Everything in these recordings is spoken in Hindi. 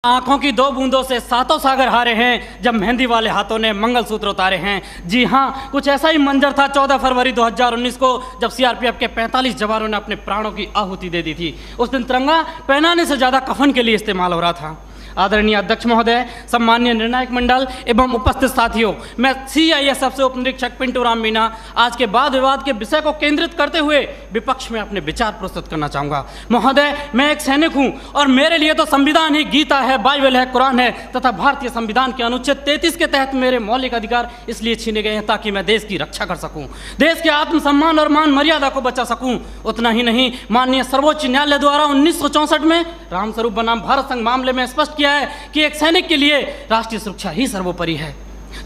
आंखों की दो बूंदों से सातों सागर हारे हैं जब मेहंदी वाले हाथों ने मंगलसूत्र उतारे हैं। जी हाँ, कुछ ऐसा ही मंजर था 14 फरवरी 2019 को जब सीआरपीएफ के 45 जवानों ने अपने प्राणों की आहुति दे दी थी। उस दिन तिरंगा पहनाने से ज़्यादा कफन के लिए इस्तेमाल हो रहा था। आदरणीय अध्यक्ष महोदय, सम्मान्य निर्णायक मंडल एवं उपस्थित साथियों, मैं सीआईएसएफ से उप निरीक्षक पिंटू राम मीणा आज के वाद विवाद के विषय को केंद्रित करते हुए विपक्ष में अपने विचार प्रस्तुत करना चाहूँगा। महोदय, मैं एक सैनिक हूँ और मेरे लिए तो संविधान ही गीता है, बाइबल है, कुरान है तथा भारतीय संविधान के अनुच्छेद 33 के तहत मेरे मौलिक अधिकार इसलिए छीने गए हैं ताकि मैं देश की रक्षा कर सकूँ, देश के आत्मसम्मान और मान मर्यादा को बचा सकूँ। उतना ही नहीं, माननीय सर्वोच्च न्यायालय द्वारा 1964 में रामस्वरूप बनाम भारत संघ मामले में स्पष्ट किया है कि एक सैनिक के लिए राष्ट्रीय सुरक्षा ही सर्वोपरि है।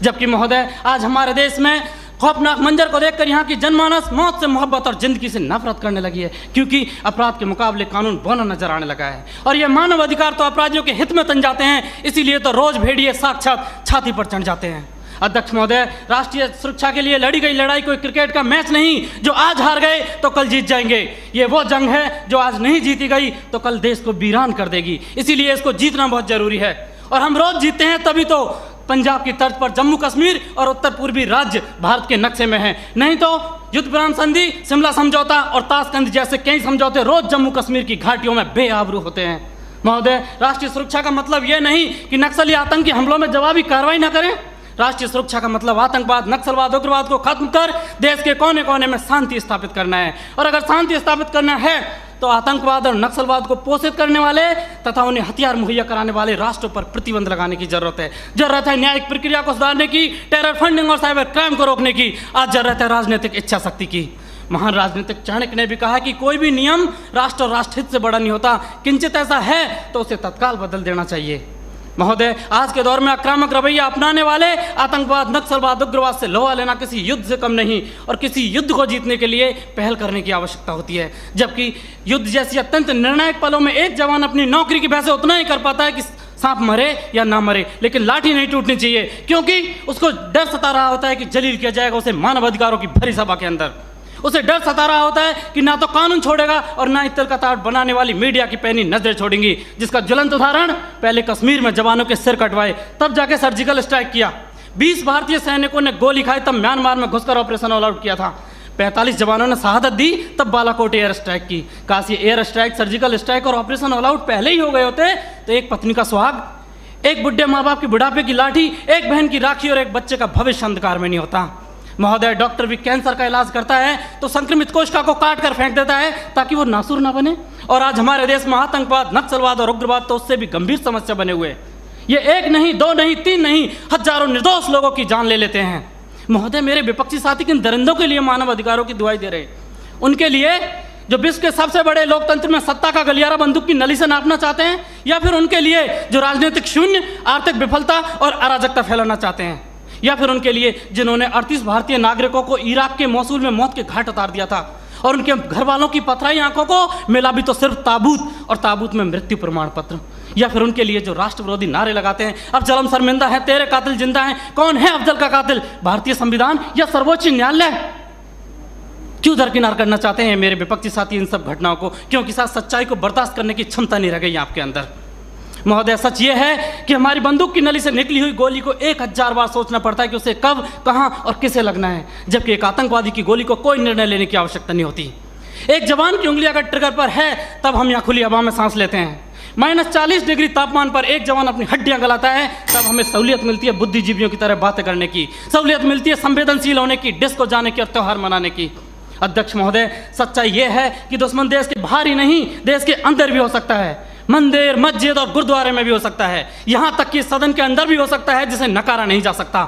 जबकि महोदय, आज हमारे देश में खौफनाक मंजर को देखकर यहाँ की जनमानस मौत से मोहब्बत और जिंदगी से नफरत करने लगी है, क्योंकि अपराध के मुकाबले कानून बौना नजर आने लगा है और ये मानव अधिकार तो अपराधियों के हित में तन जाते हैं। इसीलिए तो रोज भेड़िए साक्षात छाती पर चढ़ जाते हैं। अध्यक्ष महोदय, राष्ट्रीय सुरक्षा के लिए लड़ी गई लड़ाई कोई क्रिकेट का मैच नहीं जो आज हार गए तो कल जीत जाएंगे। ये वो जंग है जो आज नहीं जीती गई तो कल देश को वीरान कर देगी। इसीलिए इसको जीतना बहुत जरूरी है और हम रोज जीतते हैं तभी तो पंजाब की तर्ज पर जम्मू कश्मीर और उत्तर पूर्वी राज्य भारत के नक्शे में हैं। नहीं तो युद्ध विराम संधि, शिमला समझौता और ताशकंद जैसे कई समझौते रोज जम्मू कश्मीर की घाटियों में बेआबरू होते हैं। महोदय, राष्ट्रीय सुरक्षा का मतलब ये नहीं कि नक्सली आतंकी हमलों में जवाबी कार्रवाई न करें। राष्ट्रीय सुरक्षा का मतलब आतंकवाद, नक्सलवाद, उग्रवाद को खत्म कर देश के कोने कोने में शांति स्थापित करना है। और अगर शांति स्थापित करना है तो आतंकवाद और नक्सलवाद को पोषित करने वाले तथा उन्हें हथियार मुहैया कराने वाले राष्ट्रों पर प्रतिबंध लगाने की जरूरत है। जरूरत है न्यायिक प्रक्रिया को सुधारने की, टेरर फंडिंग और साइबर क्राइम को रोकने की। आज जरूरत है राजनीतिक इच्छा शक्ति की। महान राजनीतिक चाणक्य ने भी कहा कि कोई भी नियम राष्ट्र और राष्ट्रहित से बड़ा नहीं होता। किंचित ऐसा है तो उसे तत्काल बदल देना चाहिए। महोदय, आज के दौर में आक्रामक रवैया अपनाने वाले आतंकवाद, नक्सलवाद, उग्रवाद से लोहा लेना किसी युद्ध से कम नहीं और किसी युद्ध को जीतने के लिए पहल करने की आवश्यकता होती है। जबकि युद्ध जैसी अत्यंत निर्णायक पलों में एक जवान अपनी नौकरी की वजह से उतना ही कर पाता है कि सांप मरे या ना मरे, लेकिन लाठी नहीं टूटनी चाहिए, क्योंकि उसको डर सता रहा होता है कि जलील किया जाएगा उसे मानव अधिकारों की भरी सभा के अंदर। उसे डर सता रहा होता है कि ना तो कानून छोड़ेगा और ना इत्तर का तार बनाने वाली मीडिया की पैनी नजरें छोड़ेंगी, जिसका ज्वलंत उदाहरण पहले कश्मीर में जवानों के सिर कटवाए तब जाके सर्जिकल स्ट्राइक किया। 20 भारतीय सैनिकों ने गोली खाई तब म्यांमार में घुसकर ऑपरेशन ऑल आउट किया था। 45 जवानों ने शहादत दी तब बालाकोट एयर स्ट्राइक की। काश ये एयर स्ट्राइक, सर्जिकल स्ट्राइक और ऑपरेशन ऑल आउट पहले ही हो गए होते तो एक पत्नी का सुहाग, एक बुढ़े माँ बाप की बुढ़ापे की लाठी, एक बहन की राखी और एक बच्चे का भविष्य अंधकार में नहीं होता। महोदय, डॉक्टर भी कैंसर का इलाज करता है तो संक्रमित कोशिका को काट कर फेंक देता है ताकि वो नासूर ना बने। और आज हमारे देश में आतंकवाद, नक्सलवाद और उग्रवाद तो उससे भी गंभीर समस्या बने हुए। ये एक नहीं, दो नहीं, तीन नहीं, हजारों निर्दोष लोगों की जान ले लेते हैं। महोदय, मेरे विपक्षी साथी किन दरिंदों के लिए मानव अधिकारों की दुहाई दे रहे हैं? उनके लिए जो विश्व के सबसे बड़े लोकतंत्र में सत्ता का गलियारा बंदूक की नली से नापना चाहते हैं, या फिर उनके लिए जो राजनीतिक शून्य, आर्थिक विफलता और अराजकता फैलाना चाहते हैं, या फिर उनके लिए जिन्होंने 38 भारतीय नागरिकों को इराक के मौसूल में मौत के घाट उतार दिया था और उनके घर वालों की पथराई आंखों को मिला भी तो सिर्फ ताबूत और ताबूत में मृत्यु प्रमाण पत्र, या फिर उनके लिए जो राष्ट्र विरोधी नारे लगाते हैं, अब जलम शर्मिंदा है, तेरे कातिल जिंदा है, कौन है अफजल का कातिल, भारतीय संविधान या सर्वोच्च न्यायालय? क्यों दरकिनार करना चाहते हैं मेरे विपक्षी साथी इन सब घटनाओं को? क्योंकि साथ सच्चाई को बर्दाश्त करने की क्षमता नहीं रह गई आपके अंदर। महोदय, सच ये है कि हमारी बंदूक की नली से निकली हुई गोली को 1000 बार सोचना पड़ता है कि उसे कब, कहां और किसे लगना है, जबकि एक आतंकवादी की गोली को कोई निर्णय लेने की आवश्यकता नहीं होती। एक जवान की उंगली अगर ट्रिगर पर है तब हम यहाँ खुली हवा में सांस लेते हैं। -40 डिग्री तापमान पर एक जवान अपनी हड्डियां गलाता है तब हमें सहूलियत मिलती है बुद्धिजीवियों की तरह बातें करने की, सहूलियत मिलती है संवेदनशील होने की, डिस्को जाने की और त्यौहार मनाने की। अध्यक्ष महोदय, सच्चाई ये है कि दुश्मन देश के बाहर ही नहीं, देश के अंदर भी हो सकता है। मंदिर, मस्जिद और गुरुद्वारे में भी हो सकता है, यहाँ तक कि सदन के अंदर भी हो सकता है, जिसे नकारा नहीं जा सकता।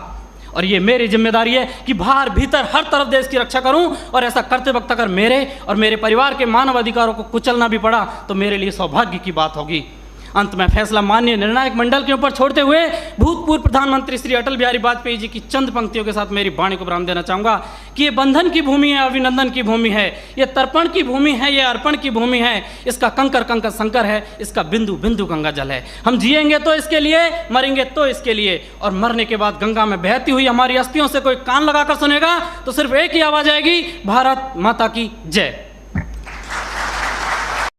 और ये मेरी जिम्मेदारी है कि बाहर भीतर हर तरफ देश की रक्षा करूं, और ऐसा करते वक्त अगर मेरे और मेरे परिवार के मानव अधिकारों को कुचलना भी पड़ा तो मेरे लिए सौभाग्य की बात होगी। अंत में फैसला माननीय निर्णायक मंडल के ऊपर छोड़ते हुए भूतपूर्व प्रधानमंत्री श्री अटल बिहारी वाजपेयी जी की चंद पंक्तियों के साथ मेरी वाणी को विराम देना चाहूँगा कि ये बंधन की भूमि है, अभिनंदन की भूमि है, ये तर्पण की भूमि है, ये अर्पण की भूमि है, इसका कंकर कंकर शंकर है, इसका बिंदु बिंदु गंगा जल है। हम जिएंगे तो इसके लिए, मरेंगे तो इसके लिए, और मरने के बाद गंगा में बहती हुई हमारी अस्थियों से कोई कान लगाकर सुनेगा तो सिर्फ एक ही आवाज़ आएगी, भारत माता की जय।